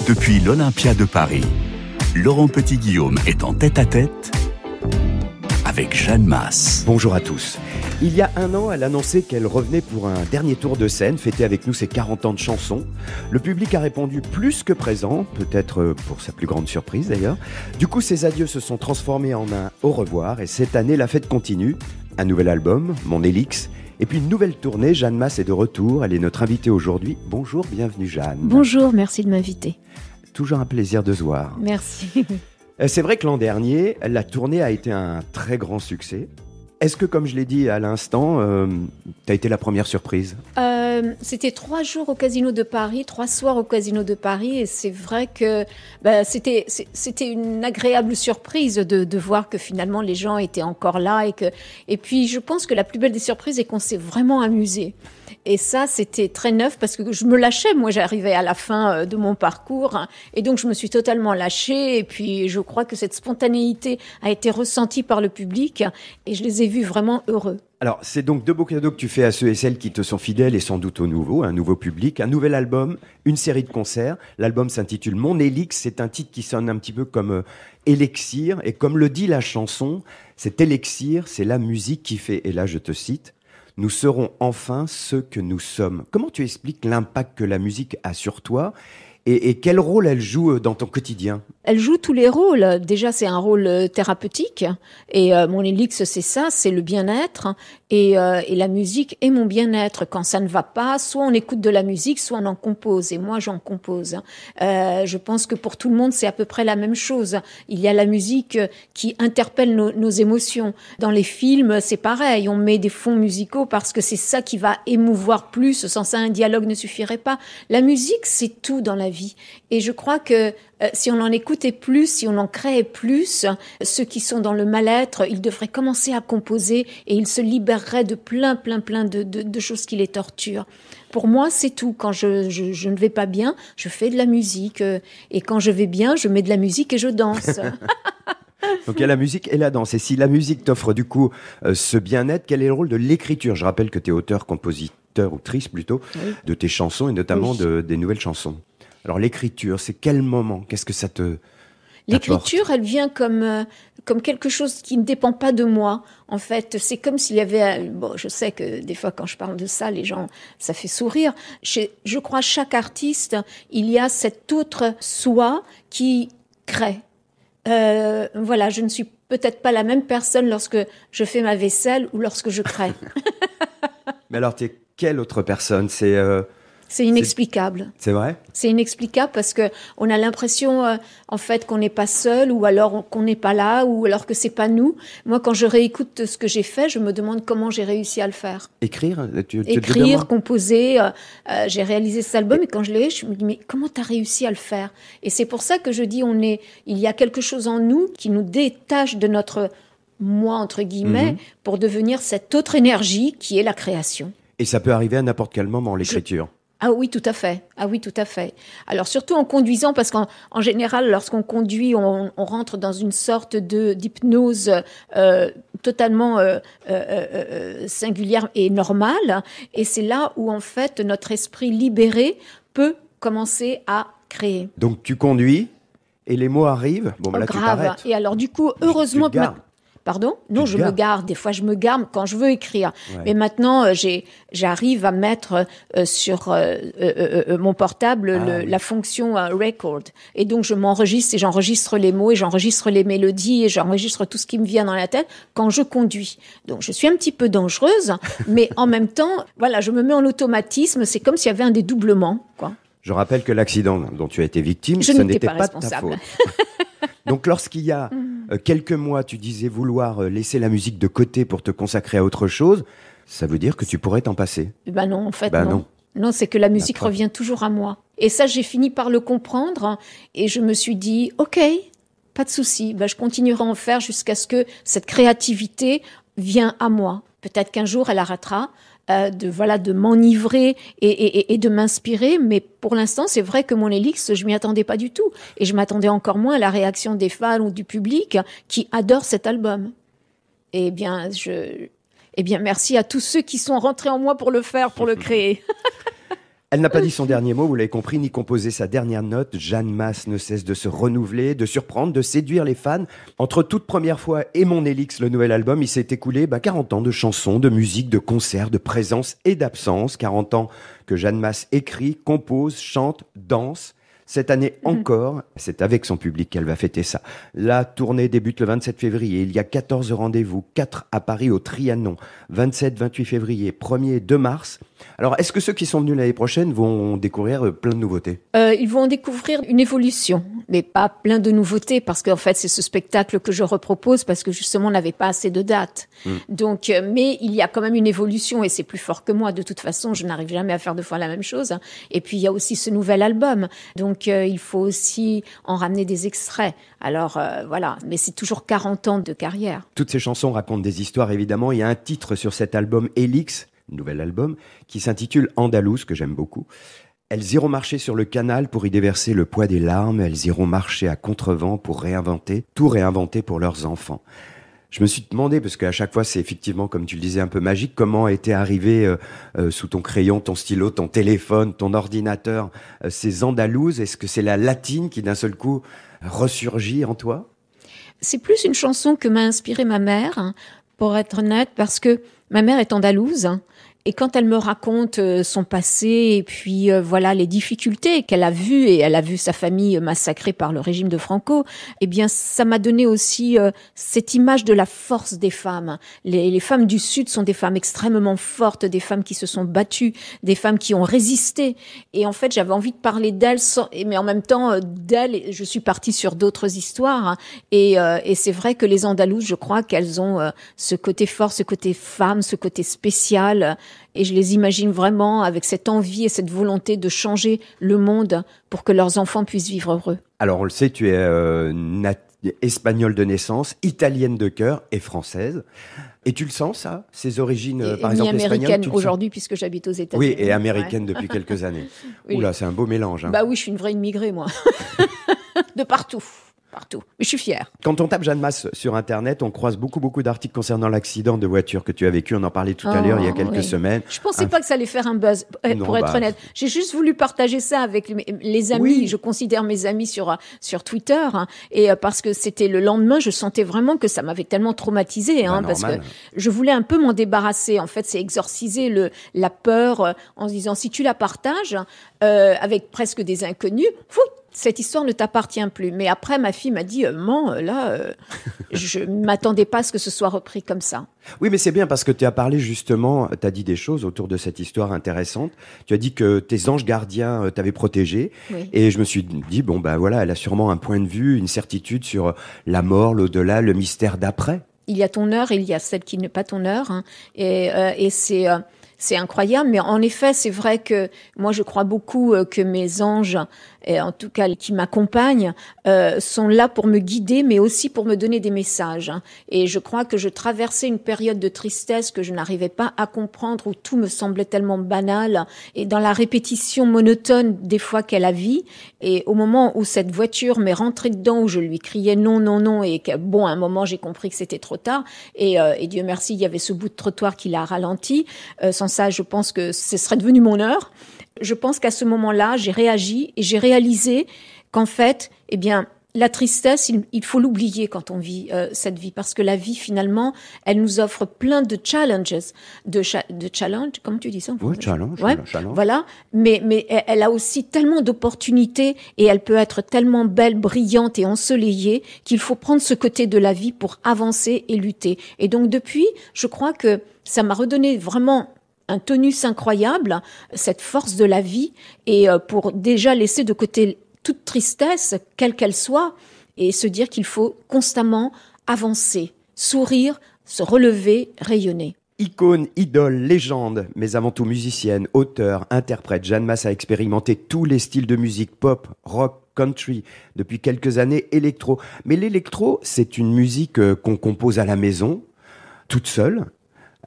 Depuis l'Olympia de Paris, Laurent Petit-Guillaume est en tête-à-tête avec Jeanne Masse. Bonjour à tous. Il y a un an, elle annonçait qu'elle revenait pour un dernier tour de scène, fêter avec nous ses 40 ans de chansons. Le public a répondu plus que présent, peut-être pour sa plus grande surprise d'ailleurs. Du coup, ses adieux se sont transformés en un au revoir et cette année, la fête continue. Un nouvel album, Mon Élix, et puis une nouvelle tournée. Jeanne Masse est de retour, elle est notre invitée aujourd'hui. Bonjour, bienvenue Jeanne. Bonjour, merci de m'inviter. Toujours un plaisir de se voir. Merci. C'est vrai que l'an dernier, la tournée a été un très grand succès. Est-ce que, comme je l'ai dit à l'instant, tu as été la première surprise ? C'était 3 jours au Casino de Paris, 3 soirs au Casino de Paris, et c'est vrai que c'était une agréable surprise de voir que finalement les gens étaient encore là, et puis je pense que la plus belle des surprises est qu'on s'est vraiment amusé. Et ça, c'était très neuf parce que je me lâchais. Moi, j'arrivais à la fin de mon parcours et donc je me suis totalement lâchée. Et puis, je crois que cette spontanéité a été ressentie par le public et je les ai vus vraiment heureux. Alors, c'est donc 2 beaux cadeaux que tu fais à ceux et celles qui te sont fidèles et sans doute au nouveau, un nouveau public, un nouvel album, une série de concerts. L'album s'intitule Mon Élix. C'est un titre qui sonne un petit peu comme élixir. Et comme le dit la chanson, cet élixir, c'est la musique qui fait, et là je te cite, « Nous serons enfin ce que nous sommes ». Comment tu expliques l'impact que la musique a sur toi et quel rôle elle joue dans ton quotidien ? Elle joue tous les rôles. Déjà, c'est un rôle thérapeutique. Et mon élix, c'est ça, c'est le bien-être. Et la musique est mon bien-être. Quand ça ne va pas, soit on écoute de la musique, soit on en compose. Et moi, j'en compose. Je pense que pour tout le monde, c'est à peu près la même chose. Il y a la musique qui interpelle nos émotions. Dans les films, c'est pareil. On met des fonds musicaux parce que c'est ça qui va émouvoir plus. Sans ça, un dialogue ne suffirait pas. La musique, c'est tout dans la vie. Et je crois que si on en écoutait plus, si on en créait plus, ceux qui sont dans le mal-être, ils devraient commencer à composer et ils se libéreraient de plein de choses qui les torturent. Pour moi, c'est tout. Quand je ne vais pas bien, je fais de la musique. Et quand je vais bien, je mets de la musique et je danse. Donc il y a la musique et la danse. Et si la musique t'offre du coup ce bien-être, quel est le rôle de l'écriture ? Je rappelle que tu es auteur, compositeur, autrice plutôt, oui, de tes chansons et notamment oui, des nouvelles chansons. Alors l'écriture, c'est quel moment ? Qu'est-ce que ça te... L'écriture, elle vient comme quelque chose qui ne dépend pas de moi. En fait, c'est comme s'il y avait... Bon, je sais que des fois, quand je parle de ça, les gens, ça fait sourire. Je crois chaque artiste, il y a cet autre soi qui crée. Voilà, je ne suis peut-être pas la même personne lorsque je fais ma vaisselle ou lorsque je crée. Mais alors, t'es quelle autre personne ? C'est inexplicable. C'est vrai ? C'est inexplicable parce que on a l'impression, en fait, qu'on n'est pas seul ou alors qu'on n'est pas là ou alors que c'est pas nous. Moi, quand je réécoute ce que j'ai fait, je me demande comment j'ai réussi à le faire. Écrire, Écrire, composer. J'ai réalisé cet album et quand je l'ai, je me dis mais comment t'as réussi à le faire ? Et c'est pour ça que je dis il y a quelque chose en nous qui nous détache de notre moi entre guillemets pour devenir cette autre énergie qui est la création. Et ça peut arriver à n'importe quel moment, l'écriture. Ah oui, tout à fait. Ah oui, tout à fait. Alors surtout en conduisant, parce qu'en général, lorsqu'on conduit, on rentre dans une sorte d'hypnose totalement singulière et normale. Et c'est là où en fait notre esprit libéré peut commencer à créer. Donc tu conduis et les mots arrivent. Bon, là grave. Tu t'arrêtes. Et alors du coup, heureusement que Pardon ? Non, je me gare. Des fois, je me gare quand je veux écrire. Ouais. Mais maintenant, j'arrive à mettre sur mon portable la fonction record. Et donc, je m'enregistre et j'enregistre les mots et j'enregistre les mélodies et j'enregistre tout ce qui me vient dans la tête quand je conduis. Donc, je suis un petit peu dangereuse, mais en même temps, voilà, je me mets en automatisme. C'est comme s'il y avait un dédoublement, quoi. Je rappelle que l'accident dont tu as été victime, ce n'était pas de ta faute. Donc, lorsqu'il y a quelques mois, tu disais vouloir laisser la musique de côté pour te consacrer à autre chose, ça veut dire que tu pourrais t'en passer ? Ben non, en fait, non. Non, c'est que la musique revient toujours à moi. Et ça, j'ai fini par le comprendre et je me suis dit, OK, pas de souci, ben, je continuerai à en faire jusqu'à ce que cette créativité vienne à moi. Peut-être qu'un jour, elle arrêtera. De m'enivrer et de m'inspirer, mais pour l'instant, c'est vrai que mon élix, je m'y attendais pas du tout, et je m'attendais encore moins à la réaction des fans ou du public qui adore cet album. Eh bien, merci à tous ceux qui sont rentrés en moi pour le faire, pour le créer. Elle n'a pas dit son dernier mot, vous l'avez compris, ni composé sa dernière note. Jeanne Masse ne cesse de se renouveler, de surprendre, de séduire les fans. Entre toute première fois et Mon Élix, le nouvel album, il s'est écoulé 40 ans de chansons, de musique, de concerts, de présence et d'absence. 40 ans que Jeanne Masse écrit, compose, chante, danse. Cette année encore, c'est avec son public qu'elle va fêter ça. La tournée débute le 27 février. Il y a 14 rendez-vous, 4 à Paris au Trianon, 27-28 février, 1er et 2 mars. Alors, est-ce que ceux qui sont venus l'année prochaine vont découvrir plein de nouveautés ? Ils vont découvrir une évolution, mais pas plein de nouveautés, parce qu'en fait, c'est ce spectacle que je repropose, parce que justement, on n'avait pas assez de dates. Donc, mais il y a quand même une évolution, et c'est plus fort que moi. De toute façon, je n'arrive jamais à faire 2 fois la même chose. Et puis, il y a aussi ce nouvel album. Donc, il faut aussi en ramener des extraits. Alors, voilà. Mais c'est toujours 40 ans de carrière. Toutes ces chansons racontent des histoires, évidemment. Il y a un titre sur cet album, Élix, nouvel album, qui s'intitule Andalouse, que j'aime beaucoup. Elles iront marcher sur le canal pour y déverser le poids des larmes. Elles iront marcher à contrevent pour tout réinventer pour leurs enfants. Je me suis demandé, parce qu'à chaque fois, c'est effectivement, comme tu le disais, un peu magique, comment était arrivé sous ton crayon, ton stylo, ton téléphone, ton ordinateur, ces Andalouses. Est-ce que c'est la latine qui, d'un seul coup, ressurgit en toi ? C'est plus une chanson que m'a inspirée ma mère, pour être honnête, parce que ma mère est andalouse. Et quand elle me raconte son passé et puis voilà les difficultés qu'elle a vues, et elle a vu sa famille massacrée par le régime de Franco, eh bien ça m'a donné aussi cette image de la force des femmes. Les femmes du Sud sont des femmes extrêmement fortes, des femmes qui se sont battues, des femmes qui ont résisté. Et en fait, j'avais envie de parler d'elles, mais en même temps d'elles, je suis partie sur d'autres histoires. Et c'est vrai que les Andalouses, je crois qu'elles ont ce côté fort, ce côté femme, ce côté spécial. Et je les imagine vraiment avec cette envie et cette volonté de changer le monde pour que leurs enfants puissent vivre heureux. Alors, on le sait, tu es espagnole de naissance, italienne de cœur et française. Et tu le sens, ça ? Ces origines, par exemple, espagnoles ? Américaine aujourd'hui, puisque j'habite aux États-Unis. Oui, et américaine depuis quelques années. Oui. Oula, c'est un beau mélange. Hein. Bah oui, je suis une vraie immigrée, moi. De partout. Mais je suis fière. Quand on tape Jeanne Masse sur Internet, on croise beaucoup d'articles concernant l'accident de voiture que tu as vécu. On en parlait tout à l'heure, il y a quelques semaines. Je pensais pas que ça allait faire un buzz, pour être honnête. J'ai juste voulu partager ça avec les amis. Oui. Je considère mes amis sur Twitter. Et parce que c'était le lendemain, je sentais vraiment que ça m'avait tellement traumatisée. Parce que je voulais un peu m'en débarrasser. En fait, c'est exorciser la peur en se disant, si tu la partages avec presque des inconnus, cette histoire ne t'appartient plus. Mais après, ma fille m'a dit, je m'attendais pas à ce que ce soit repris comme ça. Oui, mais c'est bien parce que tu as parlé justement, tu as dit des choses autour de cette histoire intéressante. Tu as dit que tes anges gardiens t'avaient protégé. Oui. Et je me suis dit, voilà, elle a sûrement un point de vue, une certitude sur la mort, l'au-delà, le mystère d'après. Il y a ton heure et il y a celle qui n'est pas ton heure. Et c'est incroyable, mais en effet, c'est vrai que moi, je crois beaucoup que mes anges, et en tout cas qui m'accompagnent, sont là pour me guider, mais aussi pour me donner des messages. Et je crois que je traversais une période de tristesse que je n'arrivais pas à comprendre, où tout me semblait tellement banal, et dans la répétition monotone des fois qu'elle a vie. Et au moment où cette voiture m'est rentrée dedans, où je lui criais non, non, non, et que, à un moment, j'ai compris que c'était trop tard. Et Dieu merci, il y avait ce bout de trottoir qui l'a ralenti. Sans ça, je pense que ce serait devenu mon heure. Je pense qu'à ce moment-là, j'ai réagi et j'ai réalisé qu'en fait, la tristesse, il faut l'oublier quand on vit cette vie, parce que la vie, finalement, elle nous offre plein de challenges, de challenge, comment tu dis ça? Oui, challenge. Voilà, mais elle a aussi tellement d'opportunités et elle peut être tellement belle, brillante et ensoleillée qu'il faut prendre ce côté de la vie pour avancer et lutter. Et donc depuis, je crois que ça m'a redonné vraiment un tonus incroyable, cette force de la vie, et pour déjà laisser de côté toute tristesse, quelle qu'elle soit, et se dire qu'il faut constamment avancer, sourire, se relever, rayonner. Icône, idole, légende, mais avant tout musicienne, auteure, interprète, Jeanne Masse a expérimenté tous les styles de musique, pop, rock, country, depuis quelques années électro. Mais l'électro, c'est une musique qu'on compose à la maison, toute seule,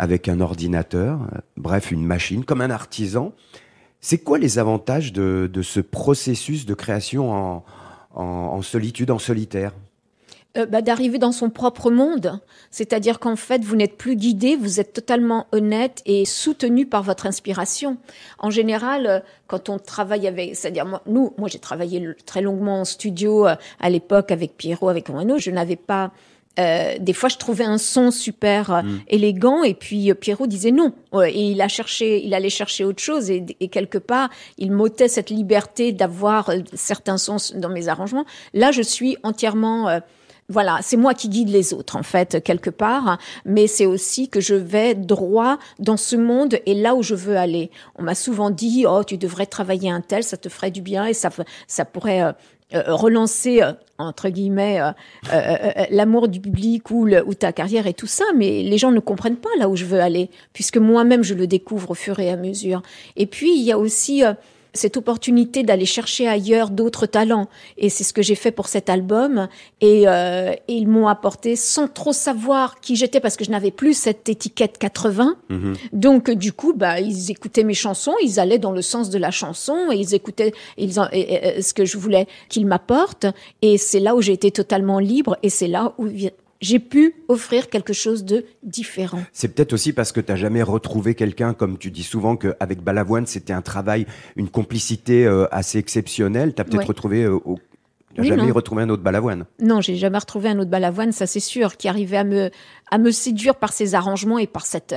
avec un ordinateur, bref, une machine, comme un artisan. C'est quoi les avantages de ce processus de création en solitude, en solitaire ? D'arriver dans son propre monde. C'est-à-dire qu'en fait, vous n'êtes plus guidé, vous êtes totalement honnête et soutenu par votre inspiration. En général, quand on travaille avec... C'est-à-dire, moi j'ai travaillé très longuement en studio à l'époque avec Pierrot, avec Renaud. Je n'avais pas... des fois, je trouvais un son super élégant et puis Pierrot disait non. Et il allait chercher autre chose et quelque part, il m'ôtait cette liberté d'avoir certains sons dans mes arrangements. Là, je suis entièrement... Voilà, c'est moi qui guide les autres, en fait, quelque part, mais c'est aussi que je vais droit dans ce monde et là où je veux aller. On m'a souvent dit, oh, tu devrais travailler un tel, ça te ferait du bien et ça pourrait relancer, entre guillemets, l'amour du public ou ta carrière et tout ça, mais les gens ne comprennent pas là où je veux aller, puisque moi-même, je le découvre au fur et à mesure. Et puis, il y a aussi... cette opportunité d'aller chercher ailleurs d'autres talents. Et c'est ce que j'ai fait pour cet album. Et ils m'ont apporté sans trop savoir qui j'étais parce que je n'avais plus cette étiquette 80. Mm-hmm. Donc, du coup, ils écoutaient mes chansons, ils allaient dans le sens de la chanson et ils écoutaient ce que je voulais qu'ils m'apportent. Et c'est là où j'ai été totalement libre et c'est là où j'ai pu offrir quelque chose de différent. C'est peut-être aussi parce que tu n'as jamais retrouvé quelqu'un, comme tu dis souvent, qu'avec Balavoine, c'était un travail, une complicité assez exceptionnelle. Tu as peut-être retrouvé... tu n'as jamais retrouvé un autre Balavoine. Non, j'ai jamais retrouvé un autre Balavoine, ça c'est sûr, qui arrivait à me séduire par ses arrangements et par cette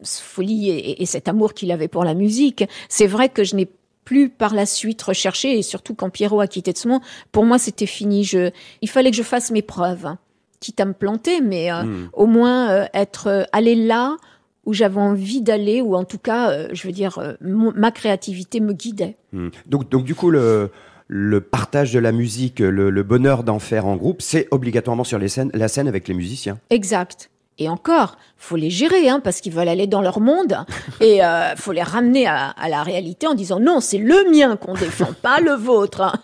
folie et cet amour qu'il avait pour la musique. C'est vrai que je n'ai plus par la suite recherché, et surtout quand Pierrot a quitté de ce monde, pour moi c'était fini. Il fallait que je fasse mes preuves. Quitte à me planter, mais au moins aller là où j'avais envie d'aller, ou en tout cas, je veux dire, ma créativité me guidait. Donc du coup, le partage de la musique, le bonheur d'en faire en groupe, c'est obligatoirement sur la scène avec les musiciens. Exact. Et encore, faut les gérer, parce qu'ils veulent aller dans leur monde, et faut les ramener à la réalité en disant non, c'est le mien qu'on défend, pas le vôtre.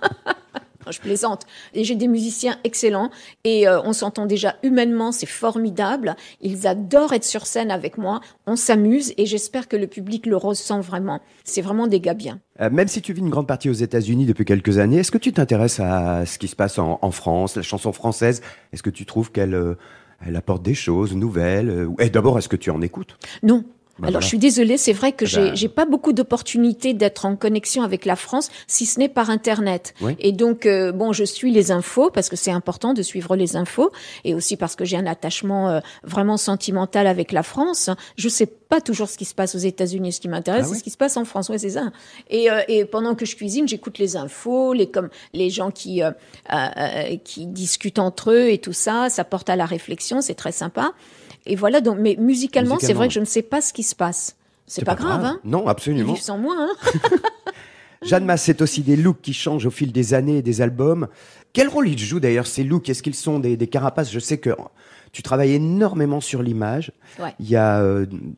Je plaisante. Et j'ai des musiciens excellents et on s'entend déjà humainement, c'est formidable. Ils adorent être sur scène avec moi, on s'amuse et j'espère que le public le ressent vraiment. C'est vraiment des gars bien. Même si tu vis une grande partie aux États-Unis depuis quelques années, est-ce que tu t'intéresses à ce qui se passe en France, la chanson française? Est-ce que tu trouves qu'elle apporte des choses nouvelles? Et d'abord, est-ce que tu en écoutes? Non. Alors, je suis désolée, c'est vrai que j'ai pas beaucoup d'opportunités d'être en connexion avec la France, si ce n'est par Internet. Oui. Et donc, je suis les infos, parce que c'est important de suivre les infos, et aussi parce que j'ai un attachement vraiment sentimental avec la France. Je sais pas toujours ce qui se passe aux États-Unis. Ce qui m'intéresse, c'est ce qui se passe en France. Ouais, c'est ça. Et pendant que je cuisine, j'écoute les infos, les gens qui discutent entre eux et tout ça. Ça porte à la réflexion, c'est très sympa. Et voilà, donc, mais musicalement, c'est vrai que je ne sais pas ce qui se passe. C'est pas grave, hein. Non, absolument. Ils vivent sans moi, hein. Jeanne Mas, c'est aussi des looks qui changent au fil des années et des albums. Quel rôle ils jouent d'ailleurs, ces looks? Est-ce qu'ils sont des carapaces? Je sais que tu travailles énormément sur l'image. Ouais. Il y a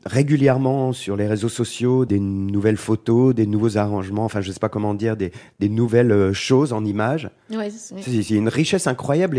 régulièrement sur les réseaux sociaux des nouvelles photos, des nouveaux arrangements, enfin je sais pas comment dire, des nouvelles choses en images. Ouais, c'est une richesse incroyable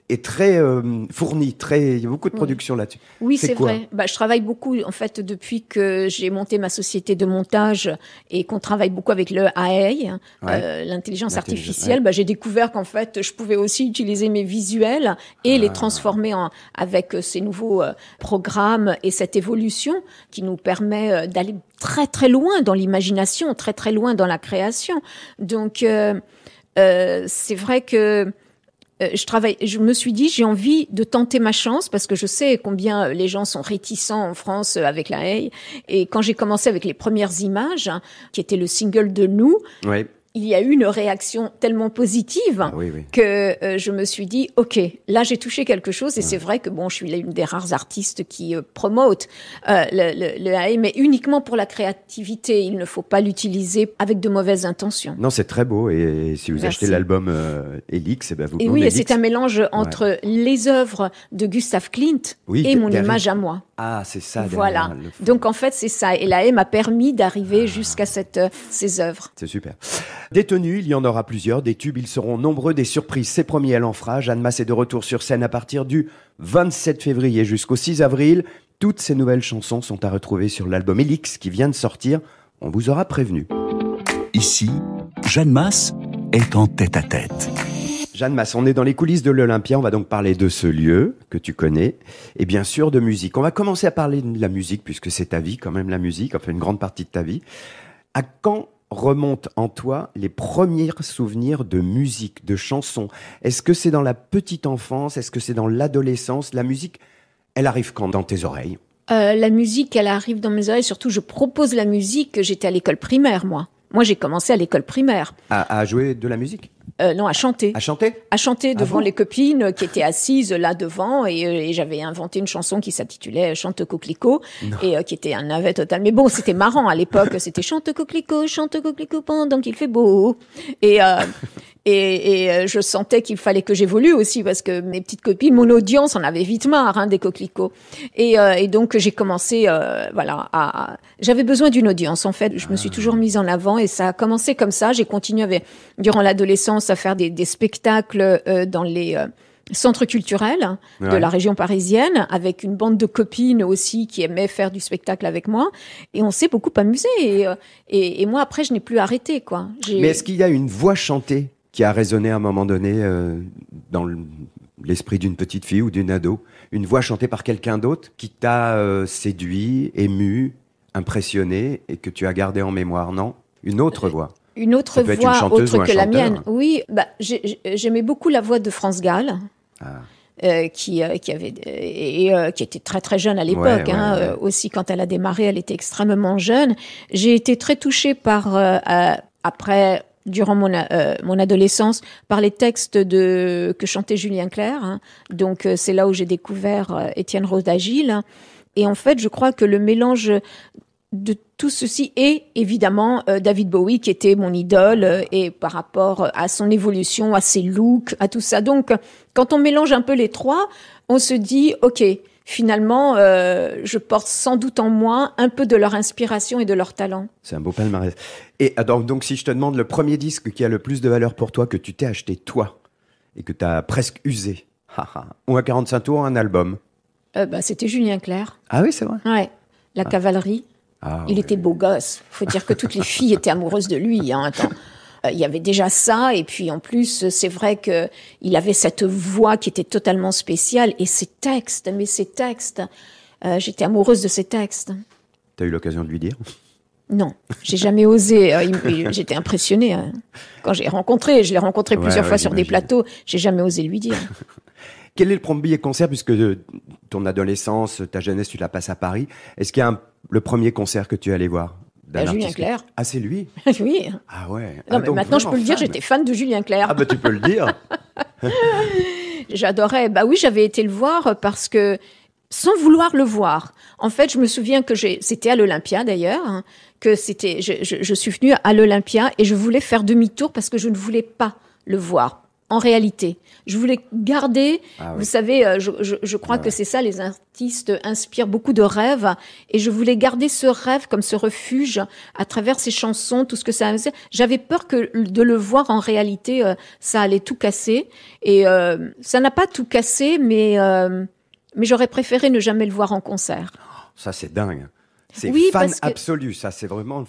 et très fournie, il y a beaucoup de production là-dessus. Oui, c'est vrai. Je travaille beaucoup en fait depuis que j'ai monté ma société de montage et qu'on travaille beaucoup avec le AI, l'intelligence artificielle. J'ai découvert qu'en fait je pouvais aussi utiliser mes visuels et les transformer avec ces nouveaux programmes et cette évolution qui nous permet d'aller très très loin dans l'imagination, très très loin dans la création. Donc c'est vrai que je me suis dit, j'ai envie de tenter ma chance parce que je sais combien les gens sont réticents en France avec la haie. Et quand j'ai commencé avec les premières images, qui était le single de Nous, il y a eu une réaction tellement positive que je me suis dit, ok, là j'ai touché quelque chose. Et c'est vrai que je suis l'une des rares artistes qui promote le AI, mais uniquement pour la créativité. Il ne faut pas l'utiliser avec de mauvaises intentions. Non, c'est très beau. Et si vous achetez l'album Elix, vous et oui, c'est un mélange entre les œuvres de Gustav Klimt et mon image à moi. Ah, c'est ça. Voilà. Donc en fait, c'est ça. Et la haie m'a permis d'arriver jusqu'à ces œuvres. C'est super. Des tenues, il y en aura plusieurs. Des tubes, ils seront nombreux. Des surprises, c'est promis, elle en fera. Jeanne Mas est de retour sur scène à partir du 27 février jusqu'au 6 avril. Toutes ces nouvelles chansons sont à retrouver sur l'album Elix qui vient de sortir. On vous aura prévenu. Ici, Jeanne Mas est en tête-à-tête. Jeanne Mas, on est dans les coulisses de l'Olympia, on va donc parler de ce lieu que tu connais, et bien sûr de musique. On va commencer à parler de la musique, puisque c'est ta vie quand même, la musique, enfin une grande partie de ta vie. À quand remontent en toi les premiers souvenirs de musique, de chansons? Est-ce que c'est dans la petite enfance? Est-ce que c'est dans l'adolescence? La musique, elle arrive quand dans tes oreilles? La musique, elle arrive dans mes oreilles. Surtout, je propose la musique. J'étais à l'école primaire, moi. Moi, j'ai commencé à l'école primaire. À jouer de la musique? Non, à chanter. À chanter? À chanter devant bon les copines qui étaient assises là devant. Et j'avais inventé une chanson qui s'intitulait Chante Coquelicot. Et qui était un navet total. Mais bon, c'était marrant à l'époque. C'était chante Coquelicot pendant qu'il fait beau. Et je sentais qu'il fallait que j'évolue aussi parce que mes petites copines, mon audience en avait vite marre des coquelicots. Et donc j'ai commencé, j'avais besoin d'une audience en fait. Je me suis toujours mise en avant et ça a commencé comme ça. J'ai continué durant l'adolescence à faire des spectacles dans les centres culturels de la région parisienne, avec une bande de copines aussi qui aimaient faire du spectacle avec moi. Et on s'est beaucoup amusé. Et moi, après, je n'ai plus arrêté, quoi. Mais est-ce qu'il y a une voix chantée qui a résonné à un moment donné dans l'esprit d'une petite fille ou d'une ado? Une voix chantée par quelqu'un d'autre qui t'a séduit, ému, impressionné et que tu as gardé en mémoire, non? Une autre voix? Une autre voix autre que la mienne. Oui, j'aimais beaucoup la voix de France Gall. Qui était très très jeune à l'époque, aussi quand elle a démarré, elle était extrêmement jeune. J'ai été très touchée par après, durant mon adolescence, par les textes que chantait Julien Clerc. Donc c'est là où j'ai découvert Étienne Roda-Gil. Et en fait, je crois que le mélange de tout ceci et évidemment David Bowie qui était mon idole et par rapport à son évolution, à ses looks, à tout ça. Donc quand on mélange un peu les trois, on se dit ok, finalement je porte sans doute en moi un peu de leur inspiration et de leur talent. C'est un beau palmarès. Et donc si je te demande le premier disque qui a le plus de valeur pour toi, que tu t'es acheté toi et que tu as presque usé, ou un 45 tours, un album? C'était Julien Clerc. Ah oui, c'est vrai. Ouais, La Cavalerie. Il était beau gosse. Faut dire que toutes les filles étaient amoureuses de lui. Attends. Il y avait déjà ça, et puis en plus, c'est vrai que il avait cette voix qui était totalement spéciale, et ses textes, j'étais amoureuse de ses textes. T'as eu l'occasion de lui dire? Non, j'ai jamais osé. J'étais impressionnée. Quand je l'ai rencontré plusieurs fois sur des plateaux, j'ai jamais osé lui dire. Quel est le premier concert, puisque ton adolescence, ta jeunesse, tu la passes à Paris? Est-ce qu'il y a le premier concert que tu es allé voir? Julien Clerc. Ah, c'est lui? Oui. Ah ouais. Non, mais maintenant, je peux le dire, j'étais fan de Julien Clerc. Ah tu peux le dire. J'adorais. Oui, j'avais été le voir parce que, sans vouloir le voir, en fait, je me souviens que c'était à l'Olympia d'ailleurs, que je suis venue à l'Olympia et je voulais faire demi-tour parce que je ne voulais pas le voir. En réalité, je voulais garder, vous savez, je crois que c'est ça, les artistes inspirent beaucoup de rêves, et je voulais garder ce rêve comme ce refuge à travers ces chansons, tout ce que ça faisait. J'avais peur que de le voir en réalité, ça allait tout casser, et ça n'a pas tout cassé, mais j'aurais préféré ne jamais le voir en concert. Ça, c'est dingue. C'est fan absolu, ça, c'est vraiment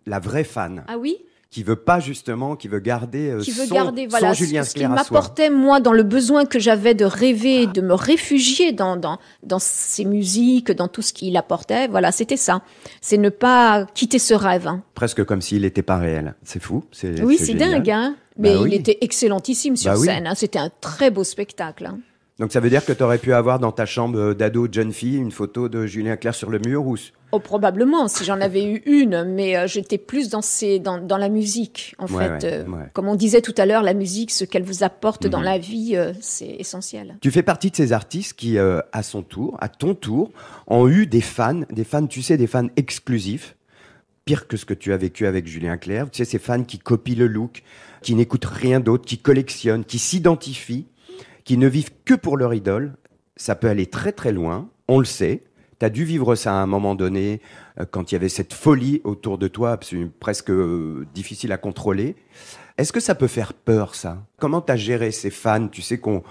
la vraie fan. Ah oui? Qui veut pas justement, qui veut garder son Julien Clerc à soi. Ce qui m'apportait moi dans le besoin que j'avais de rêver, de me réfugier dans ses musiques, dans tout ce qu'il apportait. Voilà, c'était ça. C'est ne pas quitter ce rêve. Presque comme s'il n'était pas réel. C'est fou. C'est dingue, Mais il était excellentissime sur scène. C'était un très beau spectacle. Donc ça veut dire que tu aurais pu avoir dans ta chambre d'ado, de jeune fille, une photo de Julien Clerc sur le mur ou... Oh, probablement, si j'en avais eu une, mais j'étais plus dans la musique, en fait. Comme on disait tout à l'heure, la musique, ce qu'elle vous apporte dans la vie, c'est essentiel. Tu fais partie de ces artistes qui, à ton tour, ont eu des fans, tu sais, des fans exclusifs, pire que ce que tu as vécu avec Julien Clerc. Tu sais, ces fans qui copient le look, qui n'écoutent rien d'autre, qui collectionnent, qui s'identifient, qui ne vivent que pour leur idole. Ça peut aller très très loin, on le sait. Tu as dû vivre ça à un moment donné, quand il y avait cette folie autour de toi, presque difficile à contrôler. Est-ce que ça peut faire peur, ça? Comment tu as géré ces fans? Tu sais qu'on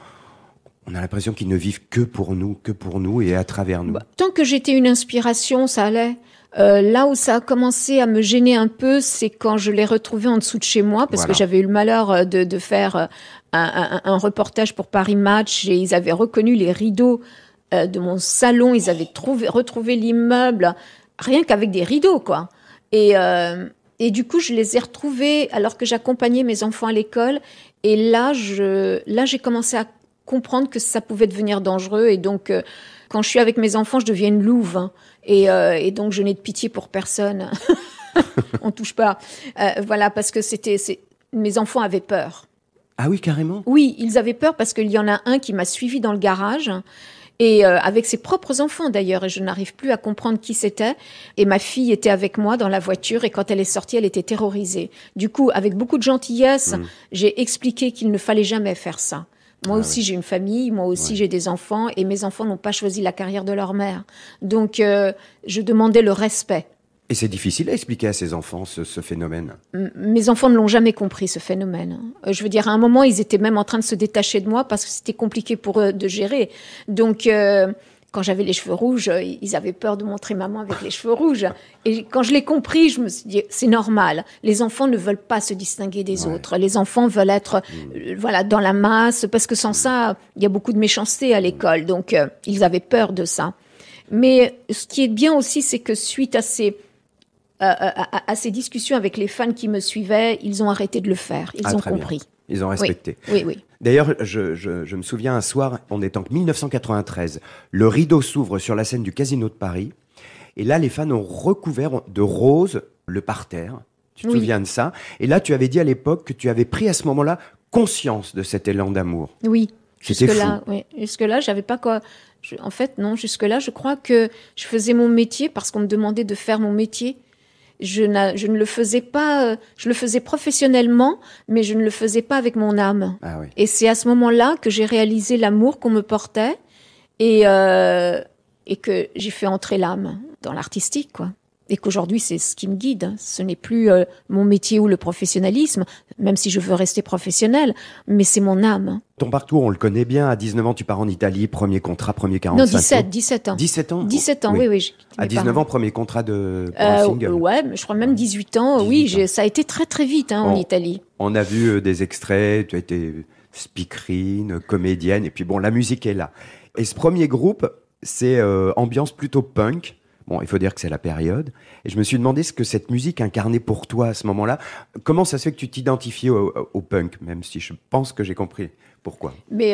a l'impression qu'ils ne vivent que pour nous et à travers nous. Tant que j'étais une inspiration, ça allait. Là où ça a commencé à me gêner un peu, c'est quand je l'ai retrouvé en dessous de chez moi, parce que j'avais eu le malheur de faire un reportage pour Paris Match, et ils avaient reconnu les rideaux de mon salon, ils avaient retrouvé l'immeuble, rien qu'avec des rideaux, quoi. Et du coup, je les ai retrouvés alors que j'accompagnais mes enfants à l'école, et là, j'ai commencé à comprendre que ça pouvait devenir dangereux, et donc... quand je suis avec mes enfants, je deviens une louve, hein. Et donc je n'ai de pitié pour personne. On touche pas. Voilà, parce que mes enfants avaient peur. Ah oui, carrément? Oui, ils avaient peur parce qu'il y en a un qui m'a suivi dans le garage, et avec ses propres enfants d'ailleurs, et je n'arrive plus à comprendre qui c'était. Et ma fille était avec moi dans la voiture, et quand elle est sortie, elle était terrorisée. Du coup, avec beaucoup de gentillesse, j'ai expliqué qu'il ne fallait jamais faire ça. Moi aussi, j'ai une famille, moi aussi, j'ai des enfants, et mes enfants n'ont pas choisi la carrière de leur mère. Donc, je demandais le respect. Et c'est difficile à expliquer à ses enfants ce phénomène. Mes enfants ne l'ont jamais compris, ce phénomène. Je veux dire, à un moment, ils étaient même en train de se détacher de moi parce que c'était compliqué pour eux de gérer. Donc, quand j'avais les cheveux rouges, ils avaient peur de montrer maman avec les cheveux rouges. Et quand je l'ai compris, je me suis dit, c'est normal. Les enfants ne veulent pas se distinguer des autres. Les enfants veulent être voilà, dans la masse, parce que sans ça, il y a beaucoup de méchanceté à l'école. Donc, ils avaient peur de ça. Mais ce qui est bien aussi, c'est que suite à ces discussions avec les fans qui me suivaient, ils ont arrêté de le faire. Ils ont compris. Bien. Ils ont respecté. Oui. D'ailleurs, je me souviens un soir, on est en 1993, le rideau s'ouvre sur la scène du Casino de Paris, et là, les fans ont recouvert de rose le parterre. Tu te souviens de ça? Et là, tu avais dit à l'époque que tu avais pris à ce moment-là conscience de cet élan d'amour. Oui. Jusque-là, Jusque-là, j'avais pas quoi... En fait, non, jusque-là, je crois que je faisais mon métier parce qu'on me demandait de faire mon métier. Je ne le faisais pas, je le faisais professionnellement, mais je ne le faisais pas avec mon âme. Ah oui. Et c'est à ce moment-là que j'ai réalisé l'amour qu'on me portait, et que j'ai fait entrer l'âme dans l'artistique, quoi. Et qu'aujourd'hui, c'est ce qui me guide. Ce n'est plus mon métier ou le professionnalisme, même si je veux rester professionnel, mais c'est mon âme. Ton parcours, on le connaît bien. À 19 ans, tu pars en Italie, premier contrat, premier 45 Non, 17 ans. 17 ans 17 ans, oui. À 19 ans, premier contrat pour un single. Ouais, je crois même 18 ans. 18 ans. Ça a été très très vite en Italie. On a vu des extraits, tu as été speakerine, comédienne, et puis bon, la musique est là. Et ce premier groupe, c'est ambiance plutôt punk. Bon, il faut dire que c'est la période. Et je me suis demandé ce que cette musique incarnait pour toi à ce moment-là. Comment ça se fait que tu t'identifiais au punk, même si je pense que j'ai compris pourquoi. Mais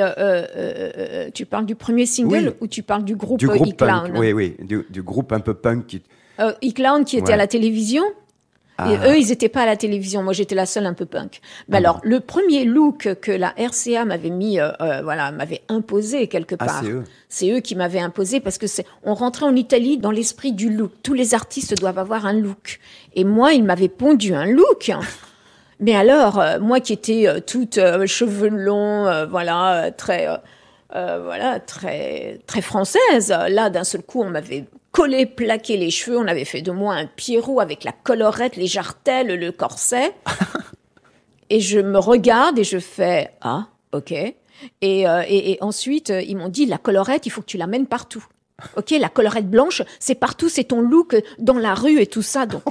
tu parles du premier single ou tu parles du groupe E-Clown? Oui, du groupe un peu punk. E-Clown qui était à la télévision. Et eux, ils n'étaient pas à la télévision. Moi, j'étais la seule un peu punk. Alors, le premier look que la RCA m'avait mis, m'avait imposé quelque part. C'est eux qui m'avaient imposé parce que on rentrait en Italie dans l'esprit du look. Tous les artistes doivent avoir un look. Et moi, ils m'avaient pondu un look. Mais alors, moi qui étais toute cheveux longs, très française. Là, d'un seul coup, on m'avait plaqué les cheveux. On avait fait de moi un Pierrot avec la collerette, les jartelles, le corset. Et je me regarde et je fais « Ah, ok ». Et ensuite, ils m'ont dit « La collerette, il faut que tu l'amènes partout ». Ok, la collerette blanche, c'est partout, c'est ton look dans la rue et tout ça. Donc,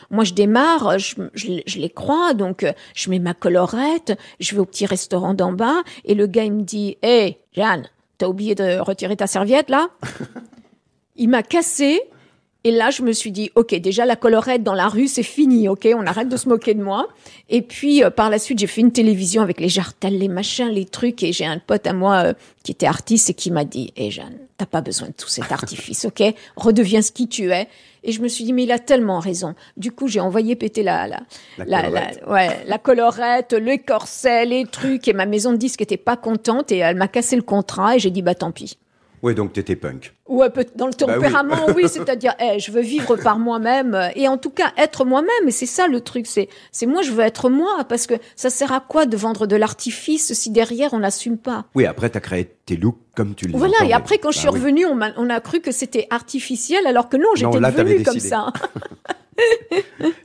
moi, je démarre, je les crois, donc je mets ma collerette, je vais au petit restaurant d'en bas, et le gars, il me dit « Hey, Jeanne, t'as oublié de retirer ta serviette, là ?» Il m'a cassé, et là, je me suis dit « Ok, déjà, la collerette dans la rue, c'est fini, ok, on arrête de se moquer de moi. » Et puis, par la suite, j'ai fait une télévision avec les jartelles, les machins, les trucs, et j'ai un pote à moi qui était artiste et qui m'a dit « Hey, Jeanne, t'as pas besoin de tout cet artifice, ok? Redeviens ce qui tu es. » Et je me suis dit, mais il a tellement raison. Du coup, j'ai envoyé péter la collerette, les corsets, les trucs, et ma maison de disques était pas contente, et elle m'a cassé le contrat, et j'ai dit, bah, tant pis. Ouais, donc t'étais punk. Ouais, dans le tempérament, oui, c'est-à-dire, je veux vivre par moi-même, et en tout cas, être moi-même, et c'est ça le truc, c'est moi, je veux être moi, parce que ça sert à quoi de vendre de l'artifice si derrière, on n'assume pas? Oui, après, t'as créé tes looks comme tu les Voilà, entendais. et après, quand je suis revenue, on a cru que c'était artificiel, alors que non, j'étais devenue comme ça.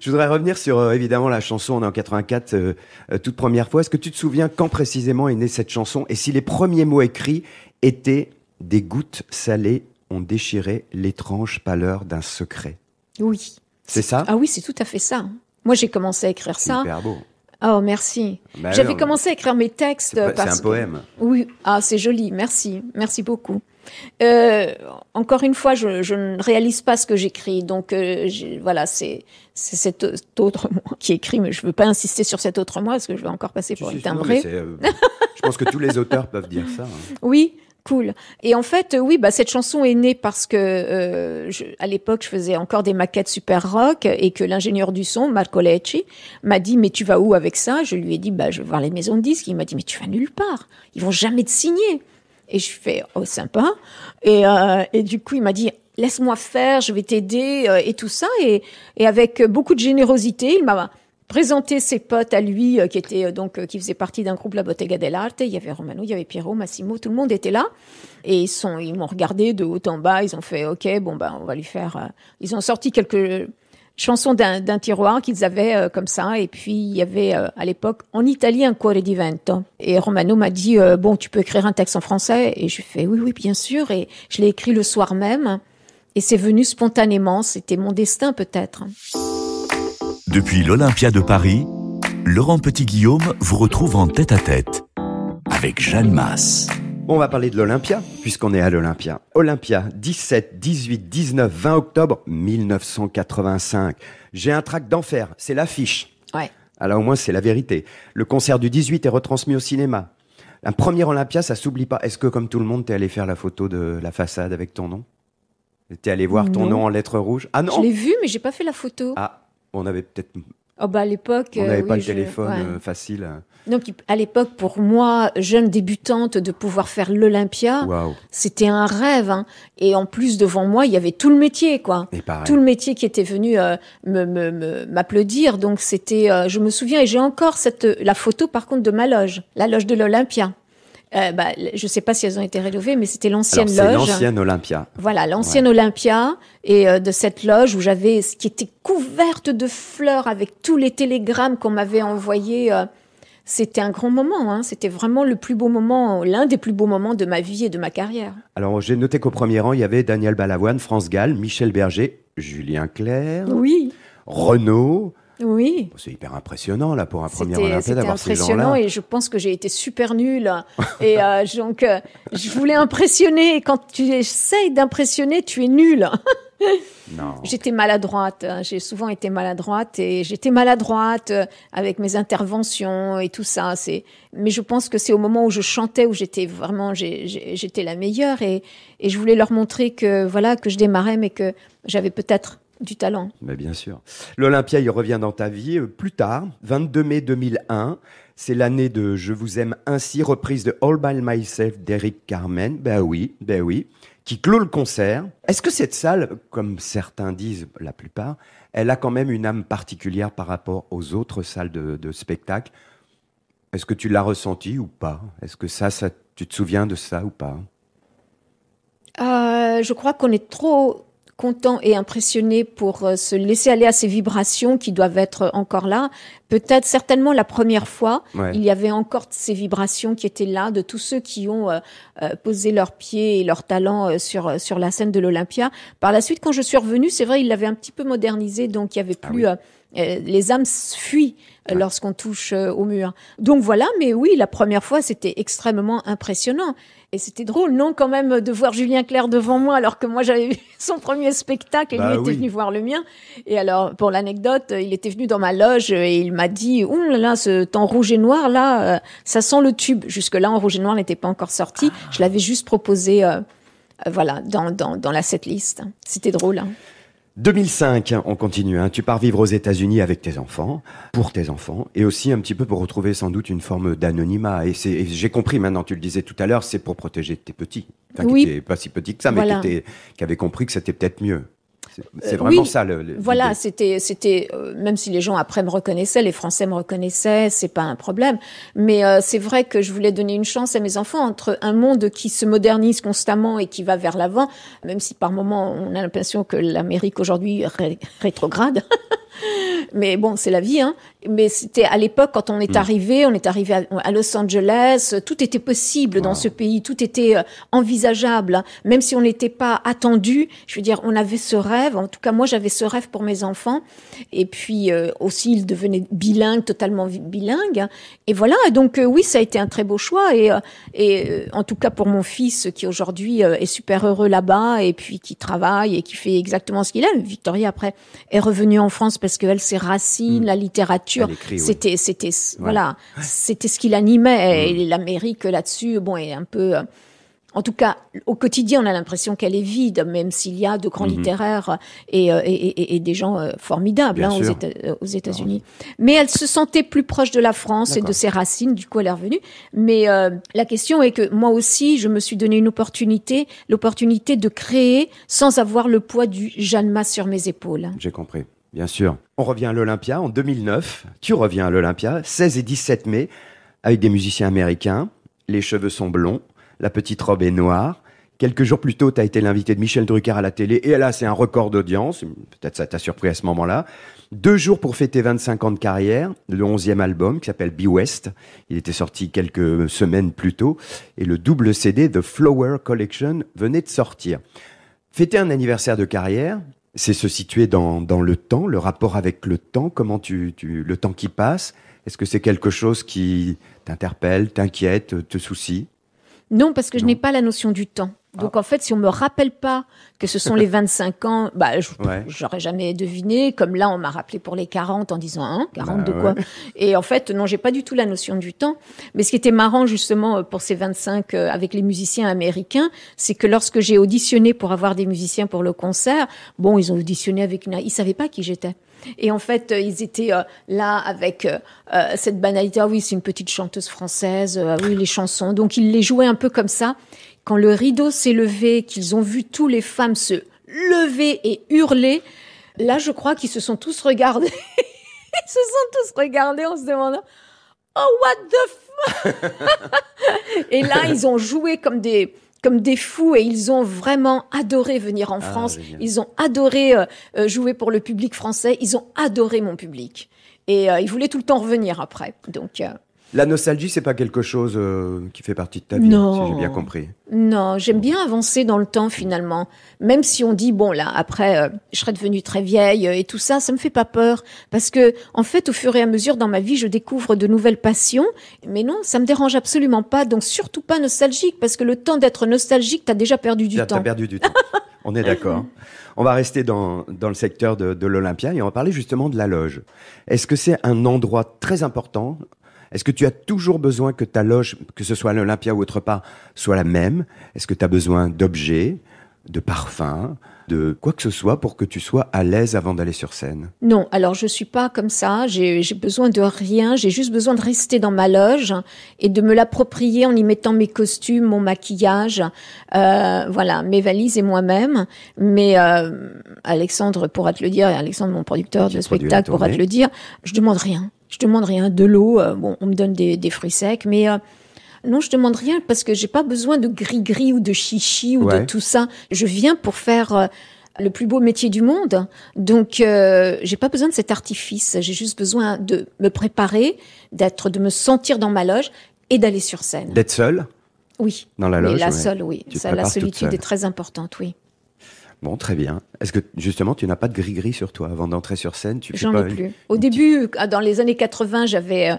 Je voudrais revenir sur, évidemment, la chanson, on est en 84, toute première fois. Est-ce que tu te souviens quand précisément est née cette chanson, et si les premiers mots écrits étaient « Des gouttes salées ont déchiré l'étrange pâleur d'un secret ». Oui. C'est ça? Ah oui, c'est tout à fait ça. Moi, j'ai commencé à écrire ça. Super beau. Oh, merci. Bah J'avais non, commencé à écrire mes textes. c'est un poème. Oui, ah, c'est joli, merci. Merci beaucoup. Encore une fois, je ne réalise pas ce que j'écris. Donc, voilà, c'est cet autre moi qui écrit, mais je ne veux pas insister sur cet autre moi, parce que je vais encore passer pour une timbrée. Je pense que tous les auteurs peuvent dire ça. Hein. Oui. Cool. Et en fait, oui, cette chanson est née parce que à l'époque, je faisais encore des maquettes super rock et que l'ingénieur du son, Marco Lecci, m'a dit mais tu vas où avec ça? Je lui ai dit je vais voir les maisons de disques. Il m'a dit mais tu vas nulle part. Ils vont jamais te signer. Et je fais oh sympa. Et du coup, il m'a dit laisse-moi faire, je vais t'aider et tout ça. Et avec beaucoup de générosité, il m'a présenté ses potes à lui qui étaient qui faisaient partie d'un groupe La Bottega dell'Arte. Il y avait Romano, il y avait Piero, Massimo, tout le monde était là et ils m'ont regardé de haut en bas, ils ont fait OK, on va lui faire ils ont sorti quelques chansons d'un tiroir qu'ils avaient comme ça et puis il y avait à l'époque en Italie un Cuore di Vento et Romano m'a dit tu peux écrire un texte en français et je fais oui bien sûr et je l'ai écrit le soir même et c'est venu spontanément, c'était mon destin peut-être. Depuis l'Olympia de Paris, Laurent Petit-Guillaume vous retrouve en tête-à-tête avec Jeanne Masse. Bon, on va parler de l'Olympia, puisqu'on est à l'Olympia. Olympia, 17, 18, 19, 20 octobre 1985. J'ai un trac d'enfer, c'est l'affiche. Ouais. Alors au moins, c'est la vérité. Le concert du 18 est retransmis au cinéma. Un premier Olympia, ça s'oublie pas. Est-ce que, comme tout le monde, t'es allé faire la photo de la façade avec ton nom? T'es allé voir ton nom en lettres rouges? Ah non! Je l'ai vu, mais j'ai pas fait la photo. Ah, on avait peut-être... à l'époque... On n'avait pas le téléphone facile. Donc, à l'époque, pour moi, jeune débutante, de pouvoir faire l'Olympia, Wow. C'était un rêve. Hein. Et en plus, devant moi, il y avait tout le métier, quoi. Et pareil. Tout le métier qui était venu m'applaudir. Donc, c'était... je me souviens, et j'ai encore la photo, par contre, de ma loge, la loge de l'Olympia. Je sais pas si elles ont été rénovées, mais c'était l'ancienne loge. C'est l'ancienne Olympia. Voilà, l'ancienne Olympia, et de cette loge où qui était couverte de fleurs avec tous les télégrammes qu'on m'avait envoyés. C'était un grand moment, hein. C'était vraiment le plus beau moment, l'un des plus beaux moments de ma vie et de ma carrière. Alors, j'ai noté qu'au premier rang, il y avait Daniel Balavoine, France Gall, Michel Berger, Julien Clerc, Oui. Renaud. Oui. C'est hyper impressionnant, là, pour un premier Olympia, d'avoir ces gens-là. C'était impressionnant et je pense que j'ai été super nulle. Et donc, je voulais impressionner. Et quand tu essayes d'impressionner, tu es nulle. Non. J'étais maladroite. J'ai souvent été maladroite et j'étais maladroite avec mes interventions et tout ça. Mais je pense que c'est au moment où je chantais où j'étais vraiment, j'étais la meilleure et je voulais leur montrer que je démarrais mais que j'avais peut-être du talent. Mais bien sûr. L'Olympia, il revient dans ta vie plus tard, 22 mai 2001. C'est l'année de Je vous aime ainsi, reprise de All by Myself d'Eric Carmen. Ben oui, qui clôt le concert. Est-ce que cette salle, comme certains disent, la plupart, elle a quand même une âme particulière par rapport aux autres salles de spectacle? Est-ce que tu l'as ressenti ou pas? Est-ce que ça, tu te souviens de ça ou pas? Je crois qu'on est trop content et impressionné pour se laisser aller à ces vibrations qui doivent être encore là. Peut-être, certainement, la première fois, il y avait encore ces vibrations qui étaient là, de tous ceux qui ont posé leurs pieds et leurs talents sur la scène de l'Olympia. Par la suite, quand je suis revenue, c'est vrai, il l'avait un petit peu modernisé, donc il y avait plus... les âmes fuient lorsqu'on touche au mur. Donc voilà, mais oui, la première fois, c'était extrêmement impressionnant. Et c'était drôle, non, quand même, de voir Julien Clerc devant moi, alors que moi, j'avais vu son premier spectacle et lui était venu voir le mien. Et alors, pour l'anecdote, il était venu dans ma loge et il m'a dit « Ouh là là, ce temps rouge et noir, là, ça sent le tube. » Jusque-là, en rouge et noir n'était pas encore sorti. Je l'avais juste proposé, dans la setlist. C'était drôle, hein. 2005, on continue. Tu pars vivre aux États-Unis avec tes enfants, pour tes enfants, et aussi un petit peu pour retrouver sans doute une forme d'anonymat. Et j'ai compris maintenant, tu le disais tout à l'heure, c'est pour protéger tes petits. Enfin, qui n'étaient pas si petits que ça, mais qui avaient compris que c'était peut-être mieux. C'est vraiment ça. Voilà, c'était même si les gens après me reconnaissaient, les Français me reconnaissaient, c'est pas un problème. Mais c'est vrai que je voulais donner une chance à mes enfants entre un monde qui se modernise constamment et qui va vers l'avant, même si par moments on a l'impression que l'Amérique aujourd'hui rétrograde. Mais bon, c'est la vie, hein. mais c'était à l'époque quand on est arrivé à Los Angeles, tout était possible dans ce pays, tout était envisageable, hein. Même si on n'était pas attendu, je veux dire, on avait ce rêve. En tout cas, moi, j'avais ce rêve pour mes enfants. Et puis aussi, ils devenaient bilingues, totalement bilingues. Et voilà. Donc oui, ça a été un très beau choix. Et en tout cas pour mon fils qui aujourd'hui est super heureux là-bas et puis qui travaille et qui fait exactement ce qu'il aime. Victoria après est revenue en France parce qu'elle, ses racines, la littérature, c'était voilà, c'était ce qui l'animait. Et l'Amérique là-dessus, bon, est un peu en tout cas, au quotidien, on a l'impression qu'elle est vide, même s'il y a de grands littéraires et des gens formidables aux États-Unis. Mais elle se sentait plus proche de la France et de ses racines, du coup elle est revenue. Mais la question est que moi aussi, je me suis donné l'opportunité de créer sans avoir le poids du Jeanne Mas sur mes épaules. J'ai compris, bien sûr. On revient à l'Olympia en 2009. Tu reviens à l'Olympia, 16 et 17 mai, avec des musiciens américains. Les cheveux sont blonds. La petite robe est noire. Quelques jours plus tôt, tu as été l'invité de Michel Drucker à la télé. Et là, c'est un record d'audience. Peut-être ça t'a surpris à ce moment-là. 2 jours pour fêter 25 ans de carrière. Le 11e album qui s'appelle Be West. Il était sorti quelques semaines plus tôt. Et le double CD The Flower Collection venait de sortir. Fêter un anniversaire de carrière, c'est se situer dans le temps, le rapport avec le temps. Comment le temps qui passe. Est-ce que c'est quelque chose qui t'interpelle, t'inquiète, te soucie ? Non, parce que je n'ai pas la notion du temps. Donc en fait, si on me rappelle pas que ce sont les 25 ans, j'aurais jamais deviné. Comme là, on m'a rappelé pour les 40 en disant 40 de quoi. Et en fait, non, j'ai pas du tout la notion du temps. Mais ce qui était marrant justement pour ces 25 avec les musiciens américains, c'est que lorsque j'ai auditionné pour avoir des musiciens pour le concert, bon, ils ont auditionné avec ils savaient pas qui j'étais. Et en fait, ils étaient là avec cette banalité. Ah oui, c'est une petite chanteuse française. Ah oui, les chansons. Donc, ils les jouaient un peu comme ça. Quand le rideau s'est levé, qu'ils ont vu tous les femmes se lever et hurler, là, je crois qu'ils se sont tous regardés. Ils se sont tous regardés en se demandant « Oh, what the fuck ?» Et là, ils ont joué comme des fous et ils ont vraiment adoré venir en France. Génial. Ils ont adoré jouer pour le public français. Ils ont adoré mon public. Et ils voulaient tout le temps revenir après. Donc, la nostalgie, c'est pas quelque chose qui fait partie de ta vie, si j'ai bien compris. Non, j'aime bien avancer dans le temps finalement. Même si on dit, bon là, après, je serai devenue très vieille et tout ça, ça me fait pas peur. Parce que, en fait, au fur et à mesure dans ma vie, je découvre de nouvelles passions. Mais non, ça me dérange absolument pas. Donc surtout pas nostalgique, parce que le temps d'être nostalgique, t'as déjà perdu du temps. T'as perdu du temps. On est d'accord. On va rester dans le secteur de l'Olympia et on va parler justement de la loge. Est-ce que c'est un endroit très important ? Est-ce que tu as toujours besoin que ta loge, que ce soit à l'Olympia ou autre part, soit la même ? Est-ce que tu as besoin d'objets, de parfums, de quoi que ce soit pour que tu sois à l'aise avant d'aller sur scène ? Non, alors je suis pas comme ça, j'ai besoin de rien, j'ai juste besoin de rester dans ma loge et de me l'approprier en y mettant mes costumes, mon maquillage, voilà, mes valises et moi-même. Mais Alexandre pourra te le dire, et Alexandre, mon producteur de spectacle, pourra te le dire, je demande rien. Je demande rien, de l'eau, bon, on me donne des fruits secs, mais non, je demande rien parce que j'ai pas besoin de gris-gris ou de chichi ou de tout ça. Je viens pour faire le plus beau métier du monde, donc j'ai pas besoin de cet artifice. J'ai juste besoin de me préparer, de me sentir dans ma loge et d'aller sur scène. D'être seule ? Oui. Dans la loge ? La seule, oui. La solitude est très importante, oui. Bon, très bien. Est-ce que, justement, tu n'as pas de gris-gris sur toi avant d'entrer sur scène ? J'en ai plus. Au début, dans les années 80, j'avais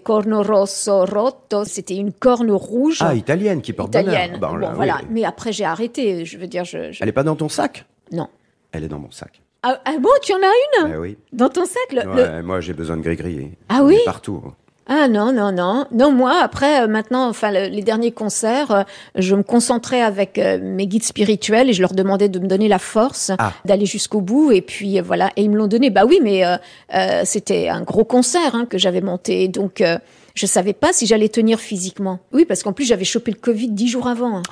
corno rosso rotto. C'était une corne rouge. Ah, italienne, qui porte bonheur. Bon, voilà. Oui. Mais après, j'ai arrêté. Je veux dire, Elle n'est pas dans ton sac ? Non. Elle est dans mon sac. Ah bon, tu en as une ? Oui. Dans ton sac Moi, j'ai besoin de gris-gris. Ah oui ? Partout. Ah non. Non, moi, après, maintenant, les derniers concerts, je me concentrais avec mes guides spirituels et je leur demandais de me donner la force d'aller jusqu'au bout. Et puis, voilà. Et ils me l'ont donné. Bah oui, mais c'était un gros concert que j'avais monté. Donc, je savais pas si j'allais tenir physiquement. Oui, parce qu'en plus, j'avais chopé le Covid 10 jours avant.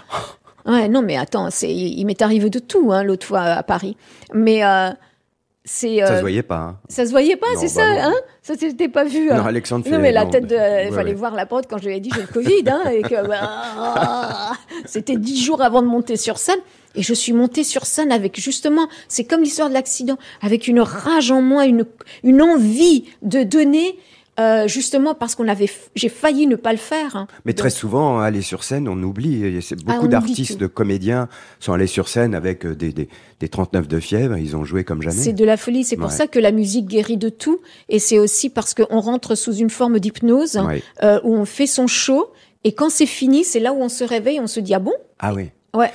Ouais, non, mais attends, il m'est arrivé de tout, l'autre fois à Paris. Mais... ça se voyait pas. Hein. Ça se voyait pas, non, c'est ça, non. Ça t'était pas vu. Non, Alexandre. Non, mais la tête il fallait voir la prod quand je lui ai dit j'ai le Covid, et que c'était 10 jours avant de monter sur scène. Et je suis montée sur scène avec justement, c'est comme l'histoire de l'accident, avec une rage en moi, une envie de donner, justement parce j'ai failli ne pas le faire. Hein. Mais très souvent, aller sur scène, on oublie. Et beaucoup on d'artistes, oublie de comédiens sont allés sur scène avec des 39 de fièvre. Ils ont joué comme jamais. C'est de la folie. C'est pour ça que la musique guérit de tout. Et c'est aussi parce qu'on rentre sous une forme d'hypnose où on fait son show. Et quand c'est fini, c'est là où on se réveille. On se dit, ah bon? Ah oui. Ouais.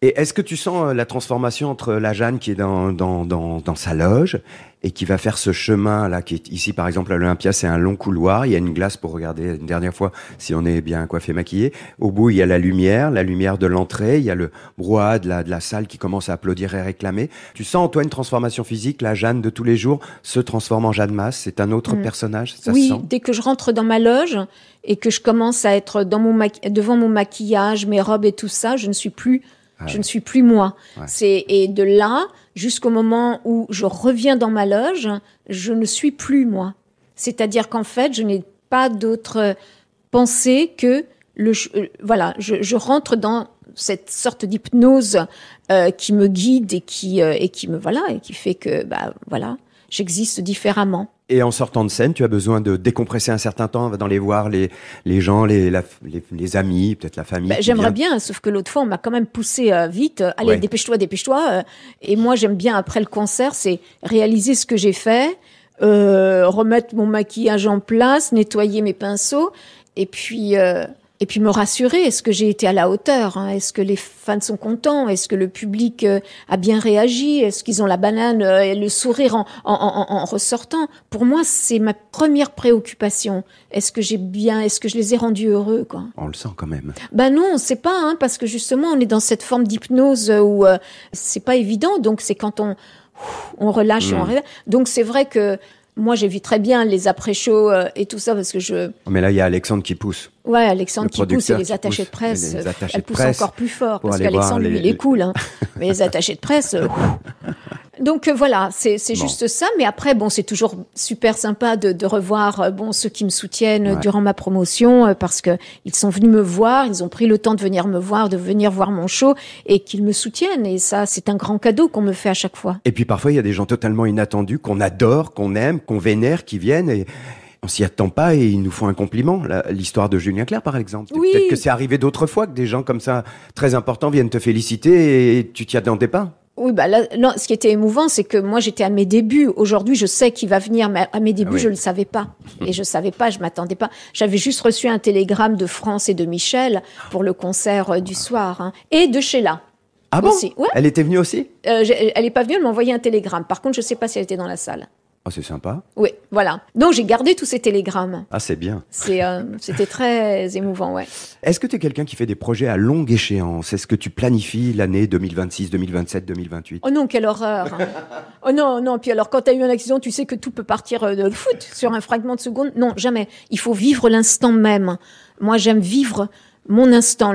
Et est-ce que tu sens la transformation entre la Jeanne qui est dans sa loge et qui va faire ce chemin là qui est ici par exemple à l'Olympia, c'est un long couloir, il y a une glace pour regarder une dernière fois si on est bien coiffé, maquillé. Au bout, il y a la lumière de l'entrée, il y a le brouhaha de la salle qui commence à applaudir et réclamer. Tu sens en toi une transformation physique, la Jeanne de tous les jours se transforme en Jeanne Masse, c'est un autre personnage, ça oui, se sent. Dès que je rentre dans ma loge et que je commence à être devant mon maquillage, mes robes et tout ça, je ne suis plus moi. Ouais. Et de là, jusqu'au moment où je reviens dans ma loge, je ne suis plus moi. C'est-à-dire qu'en fait, je n'ai pas d'autre pensée que je rentre dans cette sorte d'hypnose qui me guide et qui fait que j'existe différemment. Et en sortant de scène, tu as besoin de décompresser un certain temps, va d'aller voir les gens, les amis, peut-être la famille. J'aimerais bien, sauf que l'autre fois, on m'a quand même poussé vite. Allez, dépêche-toi. Et moi, j'aime bien, après le concert, c'est réaliser ce que j'ai fait, remettre mon maquillage en place, nettoyer mes pinceaux, et puis me rassurer. Est-ce que j'ai été à la hauteur, hein? Est-ce que les fans sont contents? Est-ce que le public a bien réagi? Est-ce qu'ils ont la banane et le sourire en ressortant? Pour moi, c'est ma première préoccupation. Est-ce que je les ai rendus heureux, quoi? On le sent quand même. Non, on sait pas, hein, parce que justement, on est dans cette forme d'hypnose où c'est pas évident. Donc, c'est quand on relâche et on réveille. Donc, c'est vrai que moi, j'ai vu très bien les après-shows et tout ça parce que Mais là, il y a Alexandre qui pousse. Ouais, Alexandre qui pousse et les attachés de presse. Elle pousse encore plus fort parce qu'Alexandre, lui, il est cool. Hein. Mais les attachés de presse. Donc voilà, c'est juste ça. Mais après, bon, c'est toujours super sympa de revoir ceux qui me soutiennent durant ma promotion parce que ils sont venus me voir, ils ont pris le temps de venir me voir, de venir voir mon show et qu'ils me soutiennent. Et ça, c'est un grand cadeau qu'on me fait à chaque fois. Et puis parfois, il y a des gens totalement inattendus qu'on adore, qu'on aime, qu'on vénère, qui viennent et on s'y attend pas et ils nous font un compliment. L'histoire de Julien Clerc, par exemple. Oui. Peut-être que c'est arrivé d'autres fois que des gens comme ça, très importants, viennent te féliciter et tu t'y attendais pas. Oui, là, ce qui était émouvant, c'est que moi, j'étais à mes débuts. Aujourd'hui, je sais qu'il va venir, mais à mes débuts, je le savais pas. Et je savais pas, je m'attendais pas. J'avais juste reçu un télégramme de France et de Michel pour le concert du soir, hein, et de Sheila. Ah bon? Ouais. Elle était venue aussi? Elle est pas venue, elle m'a envoyé un télégramme. Par contre, je sais pas si elle était dans la salle. Oh, c'est sympa. Oui, voilà. Donc, j'ai gardé tous ces télégrammes. Ah, c'est bien. C'était très émouvant, ouais. Est-ce que tu es quelqu'un qui fait des projets à longue échéance? Est-ce que tu planifies l'année 2026, 2027, 2028? Oh non, quelle horreur. Oh non. Puis alors, quand tu as eu un accident, tu sais que tout peut partir de foot sur un fragment de seconde. Non, jamais. Il faut vivre l'instant même. Moi, j'aime vivre mon instant.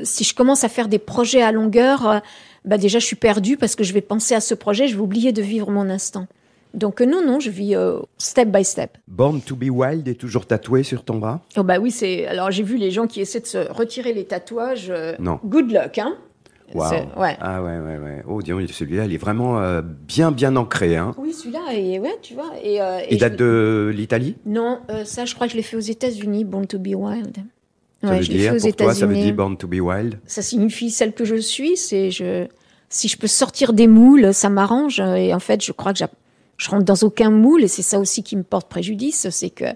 Si je commence à faire des projets à longueur, déjà, je suis perdue parce que je vais penser à ce projet, je vais oublier de vivre mon instant. Donc non, je vis step by step. Born to be Wild est toujours tatoué sur ton bras? Oh oui, alors j'ai vu les gens qui essaient de se retirer les tatouages. Non. Good luck, hein. Wow. Ouais. Ah ouais. Oh, dis donc, celui-là, il est vraiment bien ancré, hein. Oui, celui-là, tu vois. Il date de l'Italie? Non, ça, je crois que je l'ai fait aux États-Unis, Born to be Wild. Ça veut dire, pour toi, ça veut dire Born to be Wild? Ça signifie celle que je suis. Si je peux sortir des moules, ça m'arrange. Et en fait, je crois que je rentre dans aucun moule et c'est ça aussi qui me porte préjudice, c'est que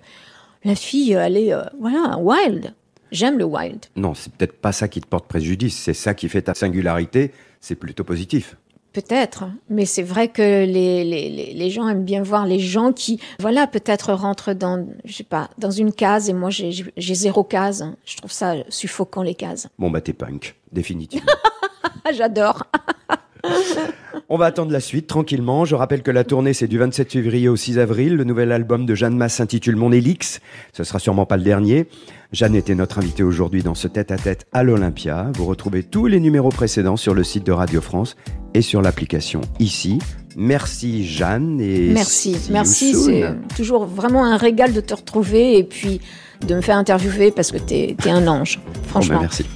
la fille, elle est, wild. J'aime le wild. Non, c'est peut-être pas ça qui te porte préjudice, c'est ça qui fait ta singularité, c'est plutôt positif. Peut-être, mais c'est vrai que les gens aiment bien voir les gens qui, peut-être rentrent dans une case et moi j'ai 0 case. Je trouve ça suffocant, les cases. Bon, t'es punk, définitivement. J'adore. On va attendre la suite tranquillement. Je rappelle que la tournée, c'est du 27 février au 6 avril. Le nouvel album de Jeanne Masse s'intitule Mon Élix. Ce sera sûrement pas le dernier. Jeanne était notre invitée aujourd'hui dans ce tête-à-tête à l'Olympia. Vous retrouvez tous les numéros précédents sur le site de Radio France et sur l'application ici. Merci Jeanne. Et merci. C'est toujours vraiment un régal de te retrouver et puis de me faire interviewer parce que t'es un ange. Franchement. Merci.